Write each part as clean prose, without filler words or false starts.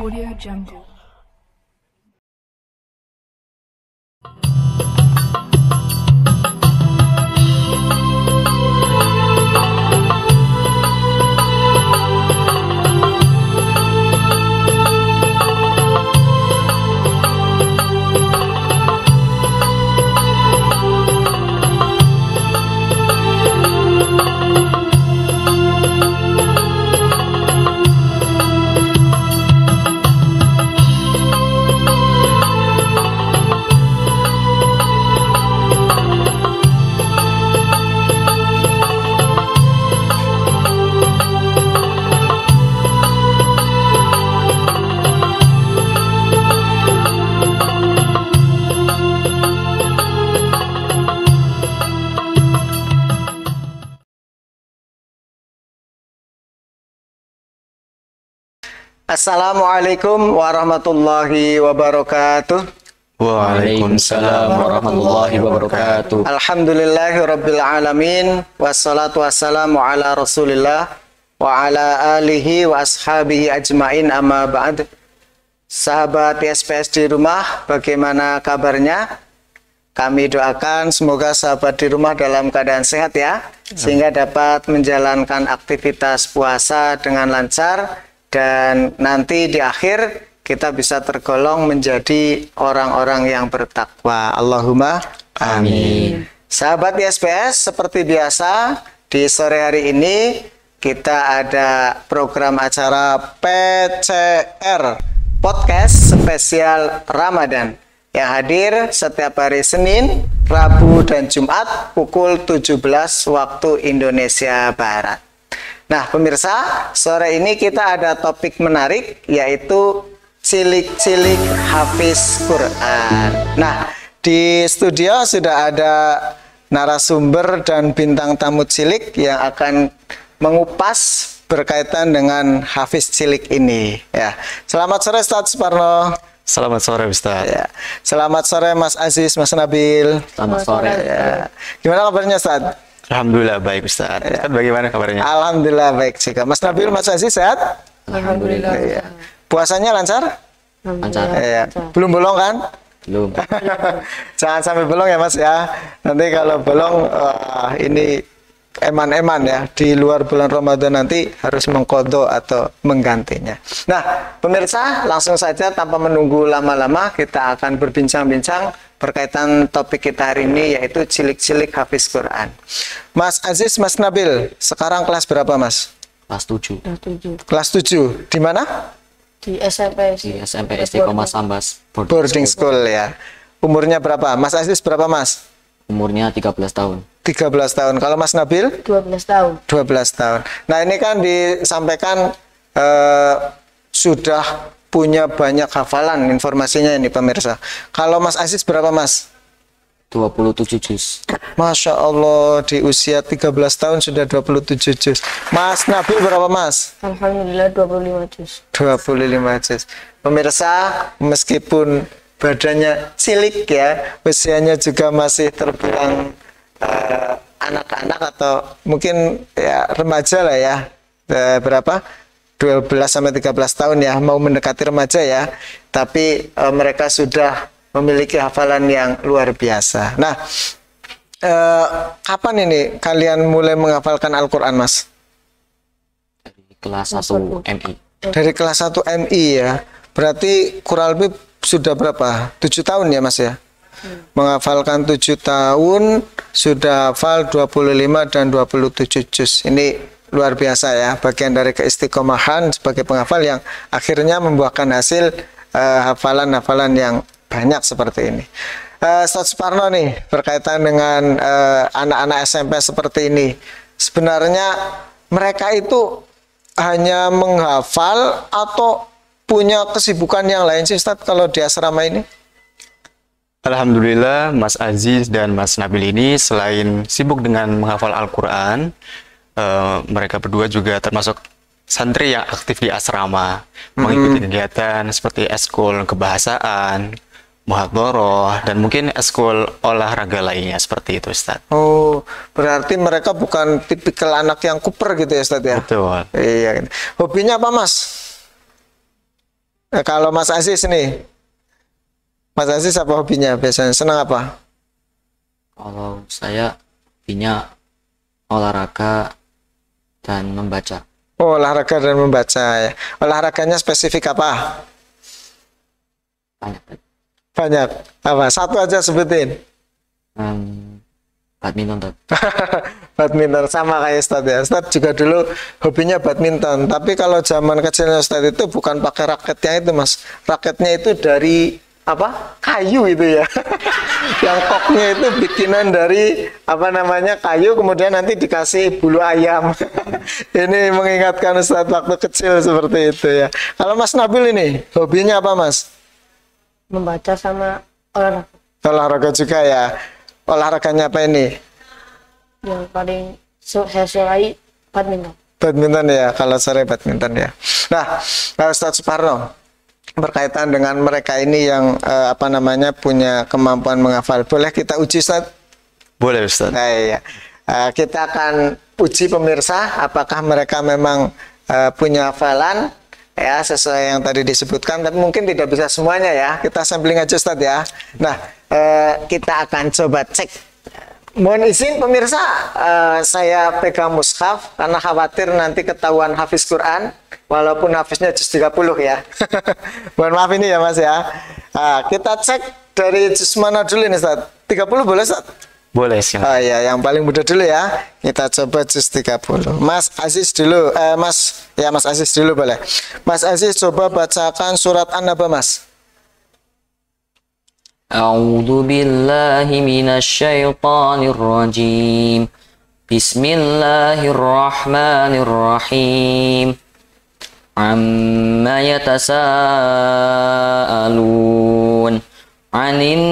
Audio Jungle. Assalamualaikum warahmatullahi wabarakatuh. Waalaikumsalam warahmatullahi wabarakatuh. Alhamdulillahirabbil alamin, wassalatu wassalamu ala Rasulillah wa ala alihi wa ashabihi ajmain, amma ba'd. Sahabat SPS di rumah, bagaimana kabarnya? Kami doakan semoga sahabat di rumah dalam keadaan sehat ya, sehingga dapat menjalankan aktivitas puasa dengan lancar. Dan nanti di akhir kita bisa tergolong menjadi orang-orang yang bertakwa. Allahumma amin. Sahabat SPS, seperti biasa di sore hari ini kita ada program acara PCR Podcast Spesial Ramadan yang hadir setiap hari Senin, Rabu, dan Jumat pukul 17 waktu Indonesia Barat. Nah, pemirsa, sore ini kita ada topik menarik, yaitu cilik-cilik hafiz Quran. Nah, di studio sudah ada narasumber dan bintang tamu cilik yang akan mengupas berkaitan dengan hafiz cilik ini. Ya, selamat sore Ustadz Suparno. Selamat sore Ustaz. Ya. Selamat sore Mas Aziz, Mas Nabil. Selamat sore. Ya. Gimana kabarnya Ustadz? Alhamdulillah baik Ustaz. Ustaz bagaimana kabarnya? Alhamdulillah baik juga. Mas Nabil, Mas Aziz sehat? Alhamdulillah. Ya. Puasanya lancar? Lancar. Ya. Belum bolong kan? Belum. Jangan sampai bolong ya Mas ya. Nanti kalau bolong ini eman-eman ya. Di luar bulan Ramadan nanti harus mengqadha atau menggantinya. Nah, pemirsa, langsung saja tanpa menunggu lama-lama kita akan berbincang-bincang berkaitan topik kita hari ini, yaitu cilik-cilik hafiz Quran. Mas Aziz, Mas Nabil, sekarang kelas berapa Mas? Kelas 7. Kelas 7. Di mana? Di SMP. Di SMP Istiqomah Sambas Boarding School ya. Umurnya berapa? Mas Aziz berapa Mas? Umurnya 13 tahun. 13 tahun. Kalau Mas Nabil? 12 tahun. 12 tahun. Nah, ini kan disampaikan sudah punya banyak hafalan informasinya ini pemirsa. Kalau Mas Aziz berapa Mas? 27 juz. Masya Allah, di usia 13 tahun sudah 27 juz. Mas Nabil berapa Mas? Alhamdulillah 25 juz. 25 juz. Pemirsa, meskipun badannya cilik ya, usianya juga masih terbilang anak-anak atau mungkin ya remaja lah ya. Berapa? 12 sampai 13 tahun ya, mau mendekati remaja ya. Tapi mereka sudah memiliki hafalan yang luar biasa. Nah, kapan ini kalian mulai menghafalkan Al-Qur'an, Mas? Dari kelas 1 MI. Dari kelas 1 MI ya. Berarti kurang lebih sudah berapa? 7 tahun ya, Mas ya? Menghafalkan 7 tahun, sudah hafal 25 dan 27 juz. Ini luar biasa ya, bagian dari keistiqomahan sebagai penghafal yang akhirnya membuahkan hasil hafalan-hafalan yang banyak seperti ini. Ustadz Suparno nih, berkaitan dengan anak-anak SMP seperti ini, sebenarnya mereka itu hanya menghafal atau punya kesibukan yang lain sih Ustadz kalau di asrama ini? Alhamdulillah Mas Aziz dan Mas Nabil ini selain sibuk dengan menghafal Al-Quran, mereka berdua juga termasuk santri yang aktif di asrama, mengikuti kegiatan seperti eskul kebahasaan, muhadharah, dan mungkin eskul olahraga lainnya seperti itu Ustaz. Oh, berarti mereka bukan tipikal anak yang kuper gitu ya Ustaz ya? Betul. Iya. Hobinya apa Mas? Kalau Mas Aziz nih, Mas Aziz apa hobinya biasanya? Senang apa? Kalau saya hobinya olahraga dan membaca. Oh, olahraga dan membaca ya. Olahraganya spesifik apa? Banyak. Banyak. Apa? Satu aja sebutin. Badminton. Tat. Badminton sama kayak Ustadz ya. Ustadz juga dulu hobinya badminton. Tapi kalau zaman kecilnya Ustadz itu bukan pakai raketnya itu Mas. Raketnya itu dari apa? Kayu itu ya. Yang koknya itu bikinan dari apa namanya kayu, kemudian nanti dikasih bulu ayam. Ini mengingatkan Ustadz waktu kecil seperti itu ya. Kalau Mas Nabil ini hobinya apa Mas? Membaca sama olahraga. Olahraga juga ya. Olahraganya apa ini? Yang paling saya sukai badminton. Badminton ya, kalau sore badminton ya. Nah, Ustadz Suparno, berkaitan dengan mereka ini yang apa namanya punya kemampuan menghafal, boleh kita uji Ustadz? Boleh Ustaz. Nah, iya. Kita akan uji pemirsa apakah mereka memang punya hafalan ya sesuai yang tadi disebutkan, tapi mungkin tidak bisa semuanya ya. Kita sampling aja Ustadz ya. Nah, kita akan coba cek. Mohon izin pemirsa, saya pegang mushaf karena khawatir nanti ketahuan hafiz Quran, walaupun hafiznya juz 30 ya. Mohon maaf ini ya Mas ya. Kita cek dari juz mana dulu nih Ustaz? 30 boleh Ustaz? Boleh sih. Oh iya, yang paling mudah dulu ya. Kita coba juz 30. Mas Aziz dulu, Mas Aziz dulu boleh. Mas Aziz coba bacakan surat An-Naba Mas. A'udzu billahi minasyaitonir rajim. Bismillahirrahmanirrahim. Amma yatasaalun 'anin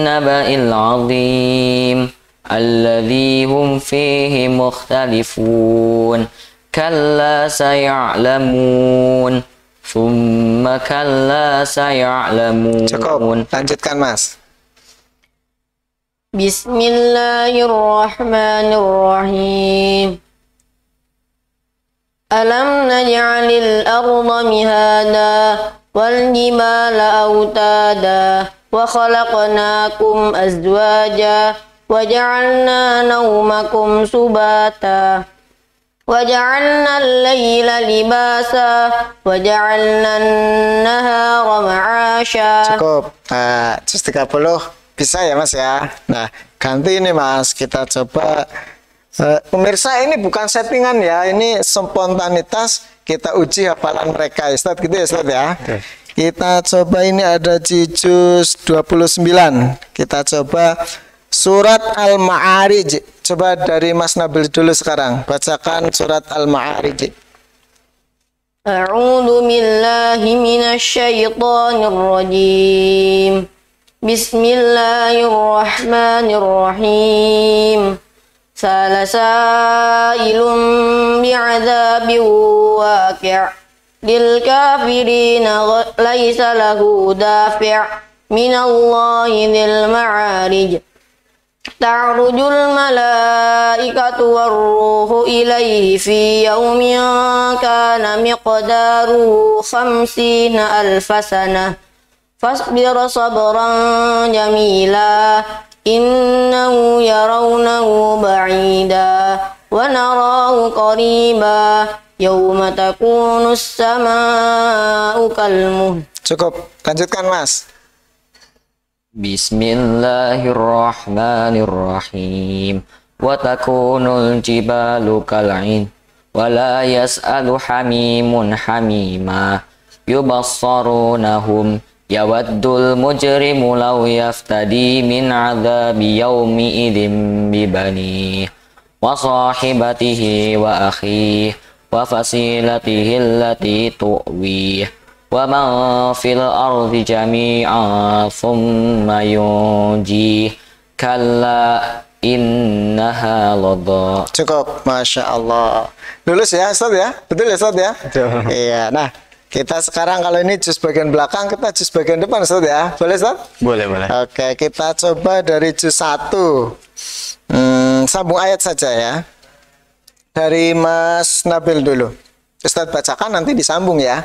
naba'il 'azim alladzi hum fihi mukhtalifun. Kalla saya'lamun. Thumma kalla saya'lamun. Cukup, lanjutkan Mas. Bismillahirrahmanirrahim. Alam naj'alil arda mihada wal jibala autada wa khalaqnakum azwaja wa ja'alna nawmakum subata وَجَعَلْنَا اللَّيْلَ لِبَاسًا وَجَعَلْنَا النَّهَارَ مَعَاشًا. Cukup. Juz 30 bisa ya Mas ya. Nah, ganti ini Mas. Kita coba. Pemirsa ini bukan settingan ya. Ini spontanitas. Kita uji hafalan mereka. Ustaz gitu ya Ustaz ya. Oke. Kita coba ini ada di juz 29. Kita coba surat Al-Ma'arij. Coba dari Mas Nabil dulu sekarang. Bacakan surat Al-Ma'arij. A'udzu billahi minasyaitonir rajim. Bismillahirrahmanirrahim. Salasailun bi'adzabin waqi'. Lil kafirina laisa lahu dafi' minallahi dzil ma'arij. Ta'rujul malaikatu warruhu ilaihi fi yaumin kana miqdaruhu 50 alfasana fasbir sabran jamila innahu yarawnahu ba'ida wa narahu qariba yauma takunus samaa'u kalmuh. Cukup, lanjutkan Mas. Bismillahirrahmanirrahim. Wa takunul jibalu kal'in wa la yas'alu hamimun hamima yubassarunahum yawaddul mujrimu law yaftadi min 'adzabi yawmi idzin bibani wa sahibatihi wa akhihi wa fasilatihi allati tu'wih wa man fil ardi jami'an thumma yunjih kalla innaha ladha. Cukup, Masya Allah. Lulus ya Ustaz ya? Betul ya Ustaz ya? Betul. Iya, nah kita sekarang kalau ini juz bagian belakang, kita juz bagian depan Ustaz ya? Boleh Ustaz? Boleh, boleh. Oke, kita coba dari juz 1. Sambung ayat saja ya. Dari Mas Nabil dulu. Ustaz bacakan nanti disambung ya.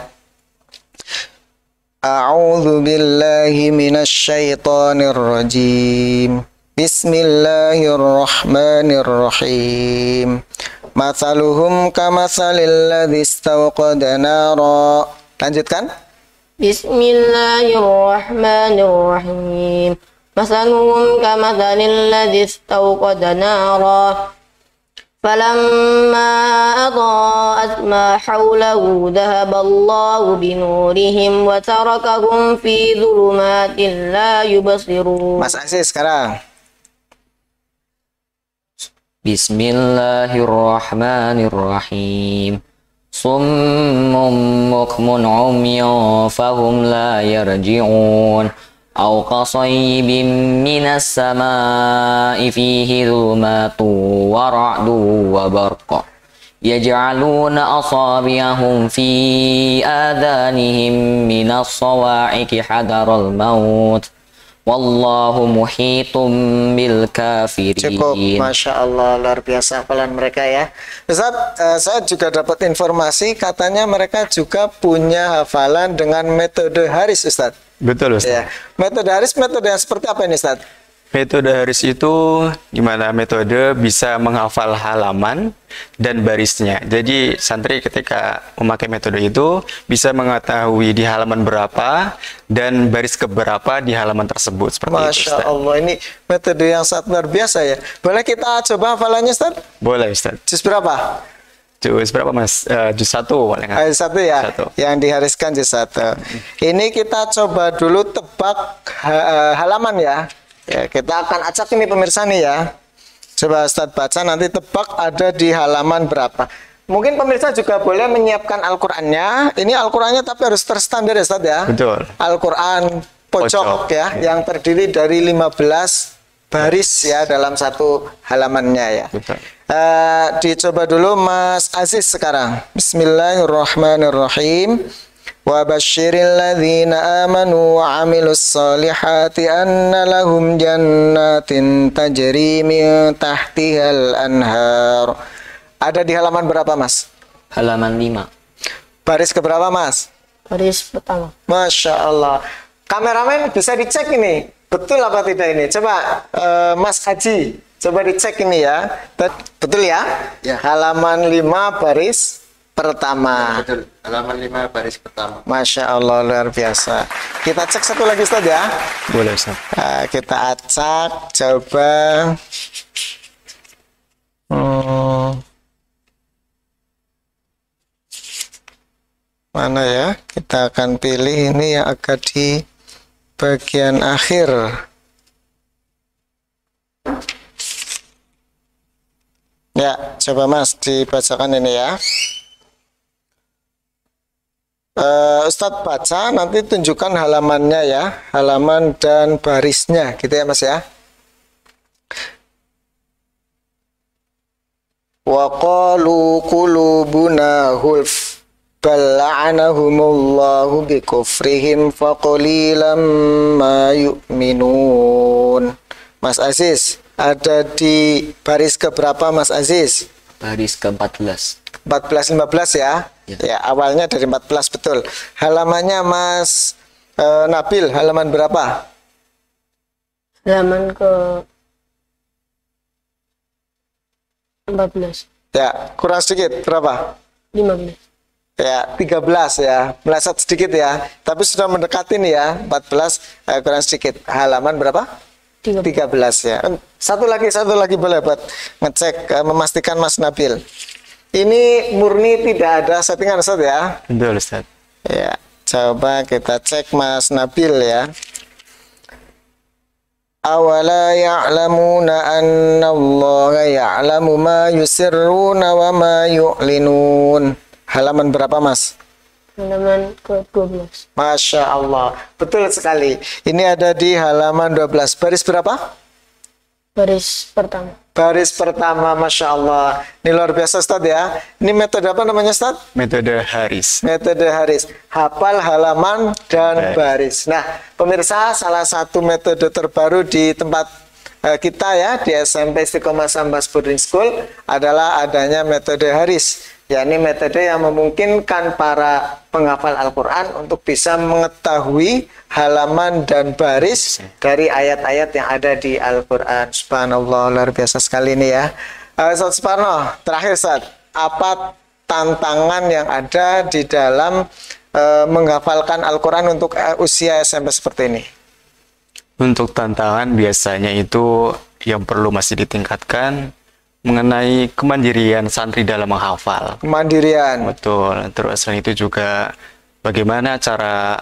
A'udzu billahi minasy syaithanir rajim. Bismillahirrahmanirrahim. Mathaluhum kamathalil ladzi istawqada nara. Lanjutkan. Bismillahirrahmanirrahim. Masaluhum kamathalil ladzi istawqada nara. فلما أضاءت ما حوله ذهب الله بنورهم وتركهم في ظلمات لا يبصرون. Mas Aziz sekarang. Bismillahirrahmanirrahim. Summun bukmun umyun fahum la yarji'un. أو كصيب من السماء فيه ظلمات ورعد وبرق يجعلون أصابعهم في آذانهم من الصواعق حذر الموت والله محيط بالكافرين. Cukup, Masya Allah, luar biasa hafalan mereka ya. Ustaz, saya juga dapat informasi katanya mereka juga punya hafalan dengan metode Haris, Ustaz. Betul, Ustaz. Ya. Metode Haris, metode yang seperti apa ini, Ustaz? Metode Haris itu di mana metode bisa menghafal halaman dan barisnya. Jadi santri ketika memakai metode itu bisa mengetahui di halaman berapa dan baris keberapa di halaman tersebut. Seperti itu, Masya Ustaz. Allah, ini metode yang sangat luar biasa ya. Boleh kita coba hafalannya, Ustaz? Boleh, Ustaz. Juz berapa? Juz berapa, Mas? Juz 1 paling. Juz 1 ya, Satu. yang dihariskan juz 1. Ini kita coba dulu tebak halaman ya. Ya, kita akan acak ini pemirsa nih ya. Coba Ustadz baca, nanti tebak ada di halaman berapa. Mungkin pemirsa juga boleh menyiapkan Al-Qur'annya. Ini Al-Qur'annya tapi harus terstandar ya Ustadz ya. Betul. Al-Qur'an pojok ya, yang terdiri dari 15 baris ya dalam satu halamannya ya. Betul. Dicoba dulu Mas Aziz sekarang. Bismillahirrahmanirrahim. Wa basyiril ladzina amanu wa 'amilus solihati anna lahum jannatin tajri min tahtihal anhar. Ada di halaman berapa, Mas? Halaman 5. Baris keberapa, Mas? Baris pertama. Masya Allah. Kameramen bisa dicek ini. Betul apa tidak ini? Coba Mas Haji, coba dicek ini ya. Betul ya? Ya. Halaman 5 baris pertama. Betul, halaman 5 baris pertama. Masya Allah, luar biasa. Kita cek satu lagi Ustaz ya. Boleh, Ustaz. Nah, kita acak, coba. Mana ya? Kita akan pilih ini yang agak di bagian akhir. Ya, coba Mas dibacakan ini ya. Ustadz baca, nanti tunjukkan halamannya ya, halaman dan barisnya, gitu ya Mas ya. Wa qalu qulubuna ghulf bal la'anahumullahu bikufrihim faqalilan ma yu'minun. Mas Aziz, ada di baris keberapa Mas Aziz? Baris ke-14. 14-15 ya. Ya, awalnya dari 14 betul. Halamannya Mas Nabil, halaman berapa? Halaman ke 14. Ya, kurang sedikit. Berapa? 15. Ya, 13 ya. Meleset sedikit ya. Tapi sudah mendekati nih ya. 14 kurang sedikit. Halaman berapa? 13 ya. Satu lagi boleh buat ngecek, memastikan Mas Nabil. Ini murni tidak ada settingan Ustaz ya. Betul, Ustaz. Ya, coba kita cek Mas Nabil ya. Awala ya'lamuna anna Allah ya'lamu ma yusirruna wa ma yu'linun. Halaman berapa Mas? Halaman ke-12. Masya Allah, betul sekali. Ini ada di halaman 12. Baris berapa? Baris pertama. Baris pertama, Masya Allah. Ini luar biasa Ustaz ya. Ini metode apa namanya Ustaz? Metode Haris. Metode Haris. Hafal halaman dan baris. Nah, pemirsa, salah satu metode terbaru di tempat kita ya, di SMP Istiqomah Sambas Boarding School adalah adanya metode Haris. yakni metode yang memungkinkan para penghafal Al-Quran untuk bisa mengetahui halaman dan baris dari ayat-ayat yang ada di Al-Quran. Subhanallah, luar biasa sekali ini ya. Ustaz Suparno, terakhir Ustaz, apa tantangan yang ada di dalam menghafalkan Al-Quran untuk usia SMP seperti ini? Untuk tantangan biasanya itu yang perlu masih ditingkatkan mengenai kemandirian santri dalam menghafal. Kemandirian. Betul. Terus selain itu juga bagaimana cara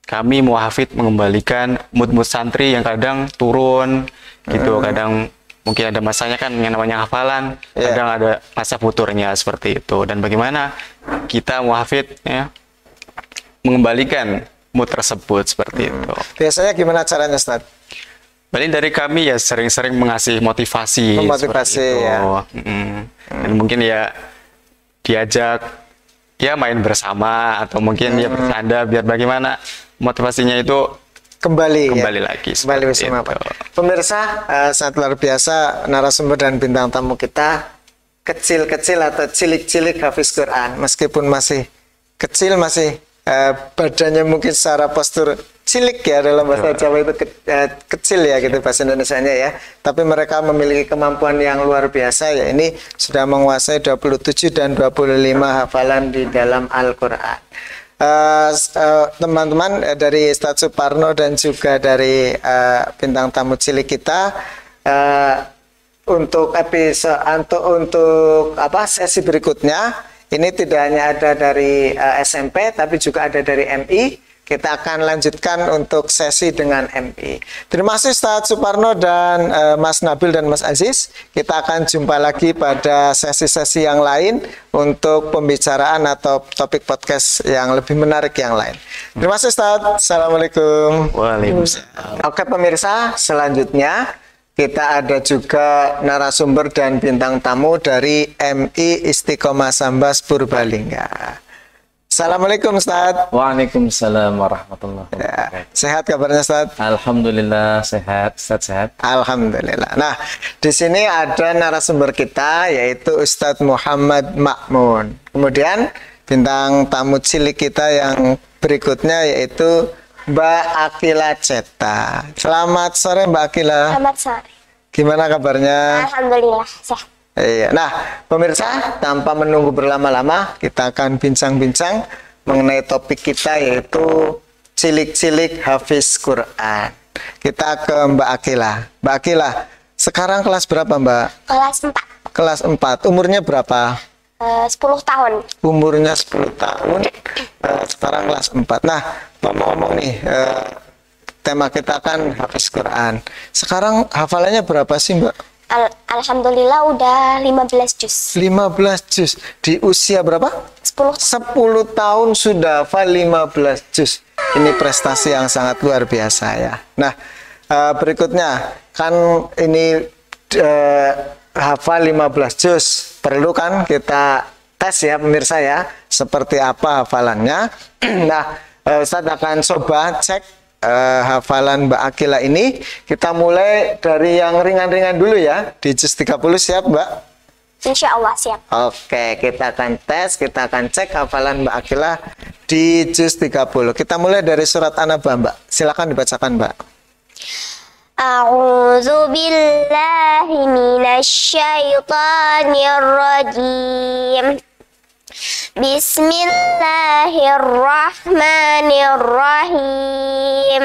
kami muhafid mengembalikan mood-mood santri yang kadang turun gitu, kadang mungkin ada masanya kan yang namanya hafalan, kadang ada masa futurnya seperti itu. Dan bagaimana kita muhafid ya mengembalikan mood tersebut seperti itu. Biasanya gimana caranya, Ustaz? Paling dari kami ya sering-sering mengasih motivasi. Memotivasi ya. Dan mungkin ya diajak ya main bersama atau mungkin ya bercanda biar bagaimana motivasinya itu kembali lagi. Kembali bersama Pak. Pemirsa, sangat luar biasa narasumber dan bintang tamu kita kecil-kecil atau cilik-cilik hafiz Quran. Meskipun masih kecil, masih badannya mungkin secara postur cilik ya, dalam bahasa Jawa itu kecil ya gitu bahasa Indonesianya ya. Tapi mereka memiliki kemampuan yang luar biasa ya. Ini sudah menguasai 27 dan 25 hafalan di dalam Al-Qur'an. Teman-teman dari Ustaz Suparno dan juga dari bintang tamu cilik kita, untuk episode untuk sesi berikutnya ini tidak hanya ada dari SMP tapi juga ada dari MI. Kita akan lanjutkan untuk sesi dengan MI. Terima kasih Ustaz Suparno dan Mas Nabil dan Mas Aziz. Kita akan jumpa lagi pada sesi-sesi yang lain untuk pembicaraan atau topik podcast yang lebih menarik yang lain. Terima kasih Ustaz. Assalamualaikum. Waalaikumsalam. Oke pemirsa, selanjutnya kita ada juga narasumber dan bintang tamu dari MI Istiqomah Sambas Purbalingga. Assalamualaikum Ustaz. Waalaikumsalam warahmatullahi wabarakatuh. Sehat kabarnya Ustaz? Alhamdulillah sehat, Ustaz sehat. Alhamdulillah. Nah, di sini ada narasumber kita yaitu Ustadz Muhammad Ma'mun. Kemudian bintang tamu cilik kita yang berikutnya yaitu Mbak Akila Ceta. Selamat sore Mbak Akila. Selamat sore. Gimana kabarnya? Alhamdulillah sehat. Iya. Nah, pemirsa, tanpa menunggu berlama-lama, kita akan bincang-bincang mengenai topik kita yaitu cilik-cilik hafiz Quran. Kita ke Mbak Akila. Mbak Akila, sekarang kelas berapa Mbak? Kelas 4. Kelas 4. Umurnya berapa? 10 tahun. Umurnya 10 tahun. Sekarang kelas 4. Nah, ngomong-ngomong nih, tema kita kan hafiz Quran. Sekarang hafalannya berapa sih Mbak? Alhamdulillah udah 15 juz. 15 juz. Di usia berapa? 10. 10 tahun sudah hafal 15 juz. Ini prestasi yang sangat luar biasa ya. Nah, berikutnya kan ini hafal 15 juz. Perlu kan kita tes ya pemirsa ya, seperti apa hafalannya. Nah, Ustadz akan coba cek hafalan Mbak Akila ini. Kita mulai dari yang ringan-ringan dulu ya. Di juz 30 siap Mbak? Insya Allah siap. Oke, kita akan tes, kita akan cek hafalan Mbak Akila di juz 30. Kita mulai dari surat An-Naba Mbak. Silakan dibacakan Mbak. A'udzu billahi minasyaitonir rajim. Bismillahirrahmanirrahim.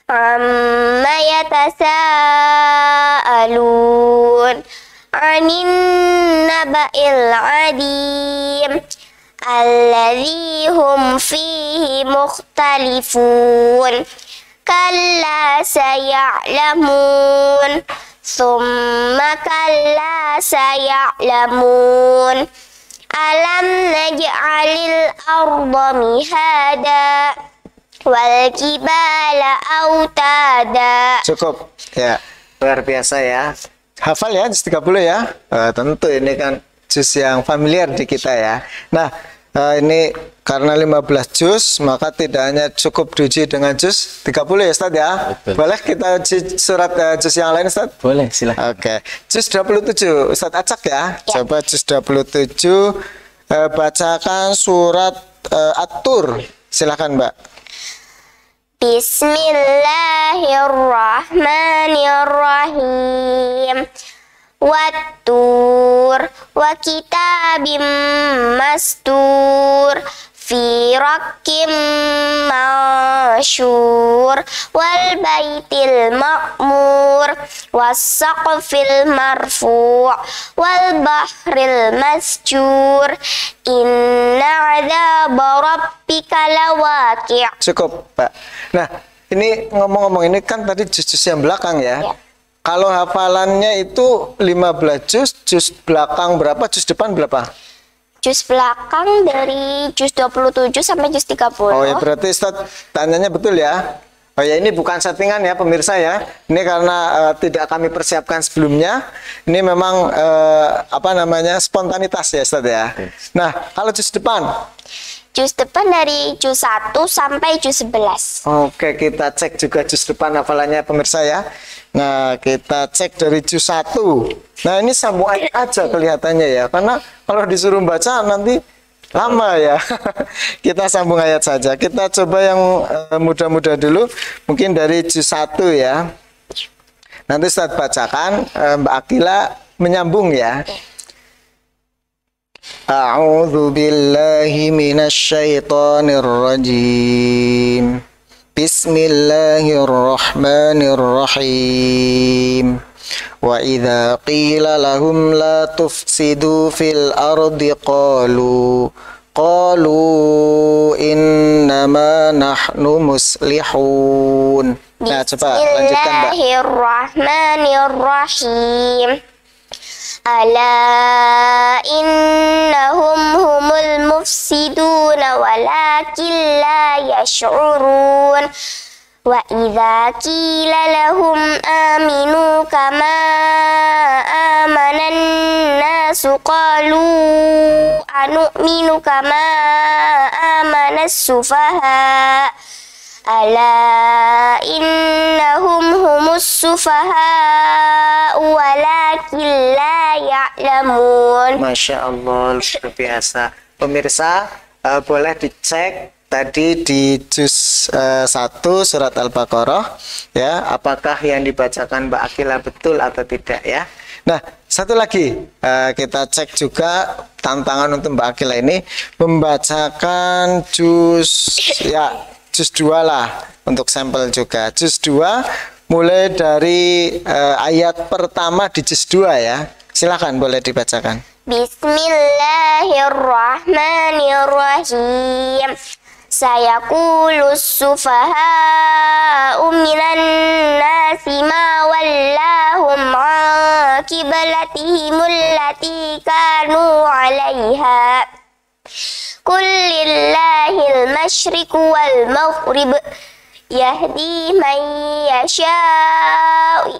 Amma yatasaalun 'anin naba'il 'adim alladzi hum fihi mukhtalifun. Kalla saya'lamun, thumma kalla saya'lamun. Alam naj'alil arda mihada wal jibala autada. Cukup ya, luar biasa ya. Hafal ya juz 30 ya. Tentu ini kan juz yang familiar di kita ya. Nah, Ini karena 15 juz, maka tidak hanya cukup diuji dengan juz 30 ya Ustaz ya. Betul. Boleh kita uji surat juz yang lain Ustaz? Boleh, silahkan. Oke, juz 27 Ustaz acak ya. Coba juz 27 bacakan surat At-Tur. Silakan Mbak. Bismillahirrahmanirrahim. Wat-tur wa kitabim mastur fi rakim mansyur wal baitil ma'mur was saqfil marfu' wal bahril masjur inna 'adzaba rabbika lawaqi'. Cukup, Pak. Nah, ini ngomong-ngomong ini kan tadi juz-juz yang belakang ya. Ya. Kalau hafalannya itu 15 juz, juz belakang berapa, juz depan berapa? Juz belakang dari juz 27 sampai juz 30. Oh ya, berarti Ustaz tanyanya betul ya. Oh ya, ini bukan settingan ya pemirsa ya. Ini karena tidak kami persiapkan sebelumnya. Ini memang apa namanya, spontanitas ya Ustaz ya. Nah, kalau juz depan? Juz depan dari juz 1 sampai juz 11. Oke, kita cek juga juz depan hafalannya pemirsa ya. Nah, kita cek dari juz 1. Nah, ini sambung ayat aja kelihatannya ya. Karena kalau disuruh baca nanti lama ya. Kita sambung ayat saja. Kita coba yang mudah-mudah dulu. Mungkin dari juz 1 ya. Nanti Ustaz bacakan, Mbak Akila menyambung ya. A'udzu billahi minasyaitonir rajim. Bismillahirrahmanirrahim. Wa idza qila lahum la tufsidu fil ardi qalu innama nahnu muslihun. Nah, coba lanjutkan Mbak. Bismillahirrahmanirrahim. Ala innahum humul mufsiduna walakin la yash'urun. Wa idza qila lahum aminu kama amanan nasu qalu anu'minu kama amanas sufaha. Ala innahum humus sufaha walakin la ya'lamun. Masya Allah, luar biasa. Pemirsa, boleh dicek tadi di juz 1 surat Al-Baqarah ya, apakah yang dibacakan Mbak Akila betul atau tidak ya. Nah, satu lagi kita cek juga tantangan untuk Mbak Akila ini membacakan juz 2 lah untuk sampel juga. Juz 2 mulai dari ayat pertama di juz 2 ya. Silakan boleh dibacakan. Bismillahirrahmanirrahim. Sayaqulus sufaha'u minan nasi ma wallahum an qiblatihimul lati kanu 'alaiha. Qul lillahil masyriqu wal maghrib yahdi man yasha'u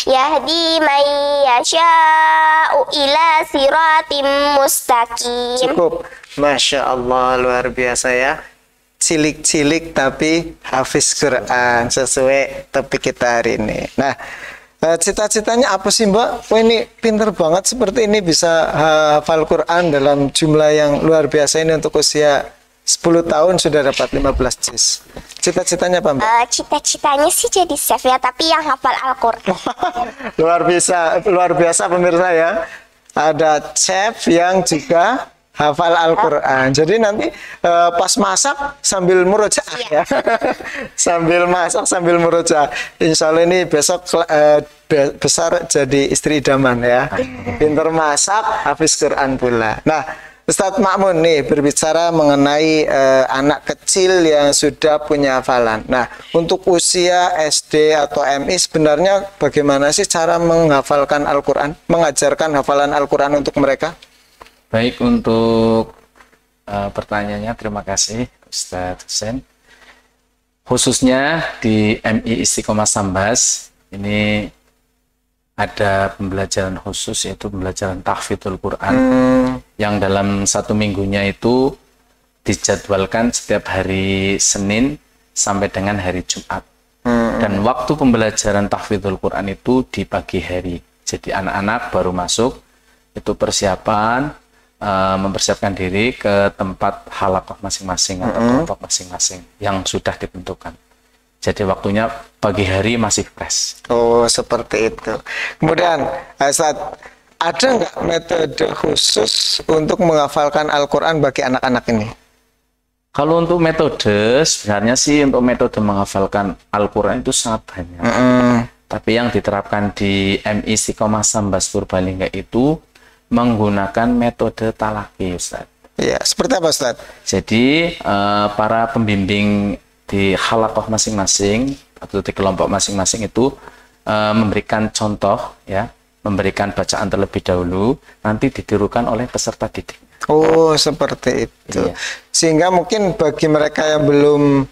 yahdi man yasha'u ila siratim mustaqim. Cukup. Masya Allah, luar biasa ya. Cilik-cilik tapi hafiz Quran sesuai topik kita hari ini. Nah, cita-citanya apa sih Mbak? Wah, ini pinter banget seperti ini bisa hafal Quran dalam jumlah yang luar biasa ini untuk usia 10 tahun sudah dapat 15 juz. Cita-citanya apa Mbak? Cita-citanya sih jadi chef ya, tapi yang hafal Al-Quran. luar biasa pemirsa ya. Ada chef yang juga hafal Al-Quran. Jadi nanti pas masak sambil murojaah ya. Sambil masak sambil murojaah. Insya Allah ini besok besar jadi istri idaman ya. Pinter masak, hafiz Quran pula. Nah, Ustadz Ma'mun nih berbicara mengenai anak kecil yang sudah punya hafalan. Nah, untuk usia SD atau MI sebenarnya bagaimana sih cara menghafalkan Al-Quran, mengajarkan hafalan Al-Quran untuk mereka? Baik, untuk pertanyaannya terima kasih Ustadz Hussein. Khususnya di MI Istiqomah Sambas, ini ada pembelajaran khusus, yaitu pembelajaran tahfidzul Quran, yang dalam 1 minggunya itu dijadwalkan setiap hari Senin sampai dengan hari Jumat. Dan waktu pembelajaran tahfidzul Quran itu di pagi hari. Jadi anak-anak baru masuk, itu persiapan, mempersiapkan diri ke tempat halakoh masing-masing atau kelompok masing-masing yang sudah ditentukan. Jadi waktunya pagi hari masih fresh. Oh, seperti itu. Kemudian, Ustaz, ada nggak metode khusus untuk menghafalkan Al-Quran bagi anak-anak ini? Kalau untuk metode, sebenarnya sih untuk metode menghafalkan Al-Quran itu sangat banyak. Tapi yang diterapkan di MI Istiqomah Sambas Purbalingga itu menggunakan metode talaki, Ustaz. Ya, seperti apa, Ustaz? Jadi para pembimbing di halakoh masing-masing atau di kelompok masing-masing itu memberikan contoh, ya, memberikan bacaan terlebih dahulu, nanti ditirukan oleh peserta didik. Oh, seperti itu. Iya. Sehingga mungkin bagi mereka yang belum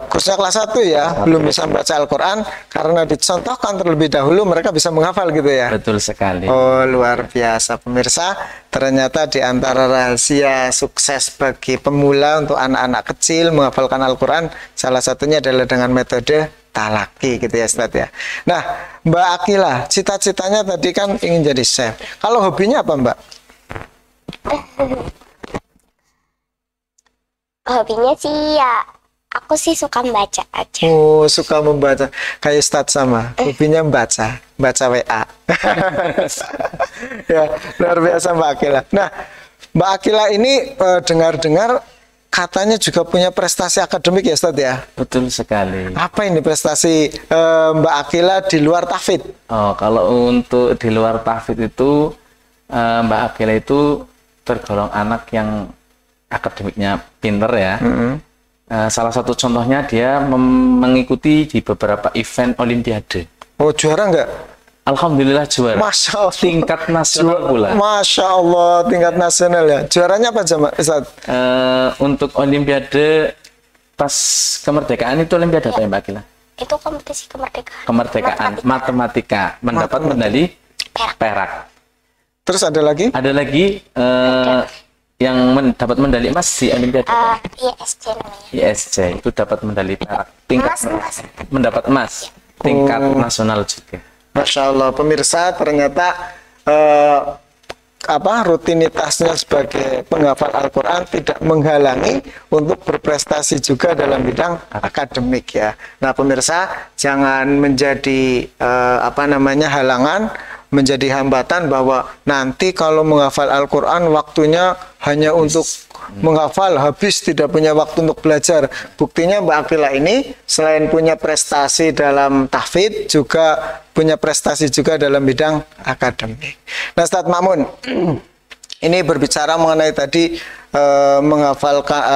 khususnya kelas 1 ya, belum bisa membaca Al-Quran, karena dicontohkan terlebih dahulu mereka bisa menghafal gitu ya. Betul sekali. Oh, luar biasa pemirsa. Ternyata di antara rahasia sukses bagi pemula untuk anak-anak kecil menghafalkan Al-Quran, salah satunya adalah dengan metode talaki gitu ya, Ustaz ya. Nah, Mbak Akila, cita-citanya tadi kan ingin jadi chef. Kalau hobinya apa, Mbak? Hobinya sih ya, aku sih suka membaca aja. Oh, suka membaca. Kayak Ustaz sama, hobinya membaca, baca WA. Ya, luar biasa Mbak Akila. Nah, Mbak Akila ini dengar-dengar katanya juga punya prestasi akademik ya, Ustaz ya? Betul sekali. Apa ini prestasi Mbak Akila di luar tahfidz? Oh, kalau untuk di luar tahfidz itu Mbak Akila itu tergolong anak yang akademiknya pinter ya. Salah satu contohnya dia mengikuti di beberapa event olimpiade. Oh, juara nggak? Alhamdulillah juara. Masya Allah. Tingkat nasional pula. Masya Allah, tingkat nasional ya. Juaranya apa aja, Ustaz? Untuk olimpiade pas kemerdekaan itu olimpiade apa ya, Mbak Akila? Itu kompetisi kemerdekaan. Kemerdekaan matematika, mendapat medali perak. Terus ada lagi? Ada lagi yang mendapat medali emas di olimpiade. ISC namanya. ISC itu dapat medali perak. Tingkat Emas. mendapat emas. Tingkat nasional juga. Masya Allah, pemirsa, ternyata rutinitasnya sebagai penghafal Al-Quran tidak menghalangi untuk berprestasi juga dalam bidang akademik ya. Nah, pemirsa, jangan menjadi halangan, menjadi hambatan bahwa nanti kalau menghafal Al-Quran waktunya hanya untuk menghafal, habis tidak punya waktu untuk belajar. Buktinya Mbak Akila ini selain punya prestasi dalam tahfidz, juga punya prestasi juga dalam bidang akademik. Nah, Ustaz Ma'mun, ini berbicara mengenai tadi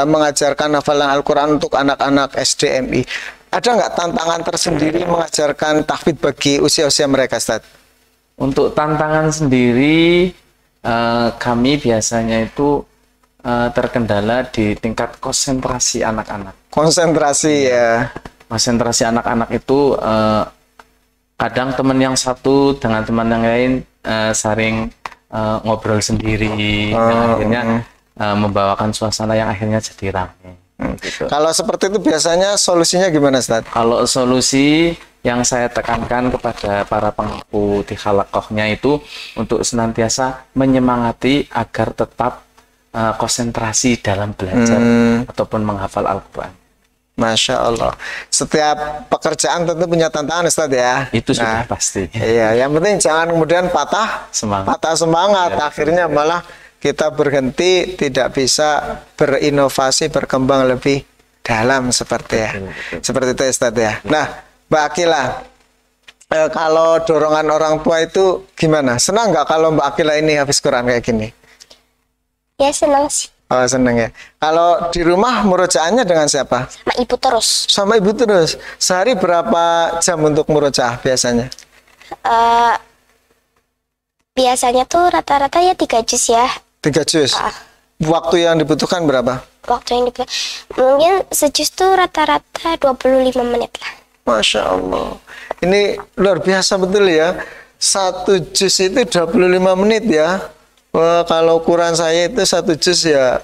mengajarkan hafalan Al-Quran untuk anak-anak SDMI. Ada nggak tantangan tersendiri mengajarkan tahfidz bagi usia-usia mereka, Ustaz? Untuk tantangan sendiri, kami biasanya itu terkendala di tingkat konsentrasi anak-anak. Konsentrasi ya. Konsentrasi anak-anak itu kadang teman yang satu dengan teman yang lain saling ngobrol sendiri, yang akhirnya membawakan suasana yang akhirnya jadi ramai. Gitu. Kalau seperti itu biasanya solusinya gimana, Ustaz? Kalau solusi yang saya tekankan kepada para pengasuh di halakohnya itu untuk senantiasa menyemangati agar tetap konsentrasi dalam belajar ataupun menghafal Al-Quran. Masya Allah. Setiap pekerjaan tentu punya tantangan, Ustaz ya. Itu sudah pasti. Iya, yang penting jangan kemudian patah semangat. Ya, akhirnya malah kita berhenti, tidak bisa berinovasi, berkembang lebih dalam seperti ya. Seperti itu, Ustaz ya. Nah, Mbak Akila, kalau dorongan orang tua itu gimana? Senang nggak kalau Mbak Akila ini habis Quran kayak gini? Ya senang sih. Oh, senang ya. Kalau di rumah murojaahnya dengan siapa? Sama ibu terus. Sama ibu terus. Sehari berapa jam untuk murojaah biasanya? Biasanya tuh rata-rata ya 3 juz ya. 3 juz. Waktu yang dibutuhkan berapa? Waktu yang dibutuhkan mungkin sejuz tuh rata-rata 25 menit lah. Masya Allah. Ini luar biasa betul ya. satu juz itu 25 menit ya. Wah, kalau ukuran saya itu satu juz ya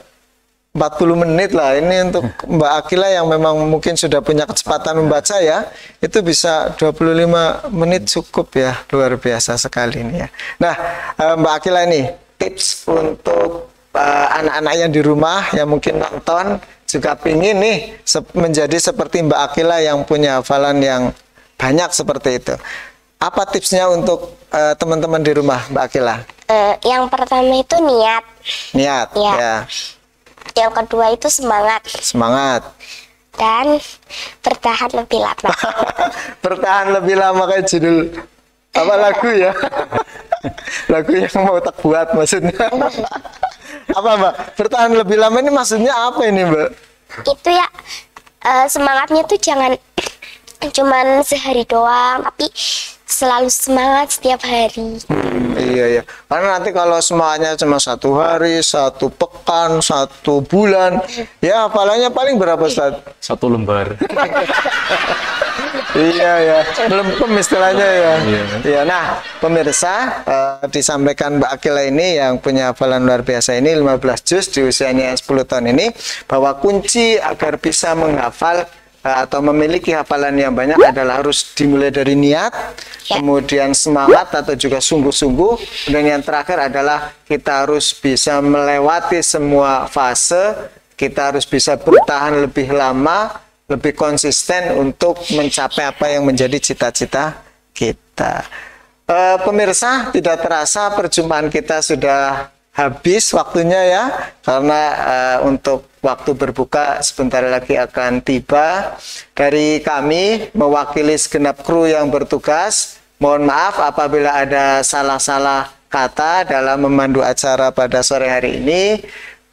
40 menit lah. Ini untuk Mbak Akila yang memang mungkin sudah punya kecepatan membaca ya, itu bisa 25 menit cukup ya. Luar biasa sekali ini ya. Nah, Mbak Akila ini tips untuk anak-anak yang di rumah yang mungkin nonton juga pingin nih menjadi seperti Mbak Akila yang punya hafalan yang banyak seperti itu. Apa tipsnya untuk teman-teman di rumah, Mbak Akila? Yang pertama itu niat. Niat, Ya. ya. Yang kedua itu semangat. Semangat. Dan bertahan lebih lama. Bertahan lebih lama kayak judul apa lagu ya? Lagu yang mau tak buat maksudnya. Apa Mbak? Bertahan lebih lama ini maksudnya apa ini Mbak? Itu ya semangatnya tuh jangan cuman sehari doang, tapi selalu semangat setiap hari. Iya ya. Karena nanti kalau semuanya cuma satu hari, satu pekan, satu bulan, ya hafalannya paling berapa Ustaz? 1 lembar. Iya ya, melempem istilahnya ya. Iya. Iya. Nah, pemirsa, disampaikan Mbak Akila ini yang punya hafalan luar biasa ini 15 juz di usianya 10 tahun ini, bahwa kunci agar bisa menghafal atau memiliki hafalan yang banyak adalah harus dimulai dari niat, kemudian semangat atau juga sungguh-sungguh, dan yang terakhir adalah kita harus bisa melewati semua fase, kita harus bisa bertahan lebih lama, lebih konsisten untuk mencapai apa yang menjadi cita-cita kita. Pemirsa, tidak terasa perjumpaan kita sudah habis waktunya ya, karena untuk waktu berbuka sebentar lagi akan tiba. Dari kami mewakili segenap kru yang bertugas, mohon maaf apabila ada salah-salah kata dalam memandu acara pada sore hari ini.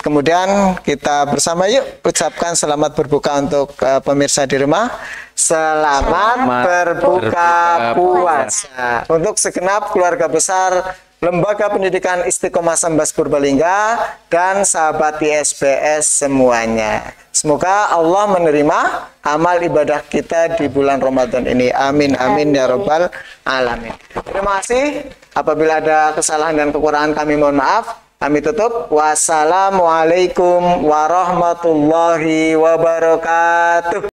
Kemudian kita bersama yuk ucapkan selamat berbuka untuk pemirsa di rumah. Selamat berbuka puasa untuk segenap keluarga besar Lembaga Pendidikan Istiqomah Sambas Purbalingga dan sahabat ISBS semuanya. Semoga Allah menerima amal ibadah kita di bulan Ramadan ini. Amin, amin ya Rabbal alamin. Terima kasih. Apabila ada kesalahan dan kekurangan kami mohon maaf. Kami tutup. Wassalamualaikum warahmatullahi wabarakatuh.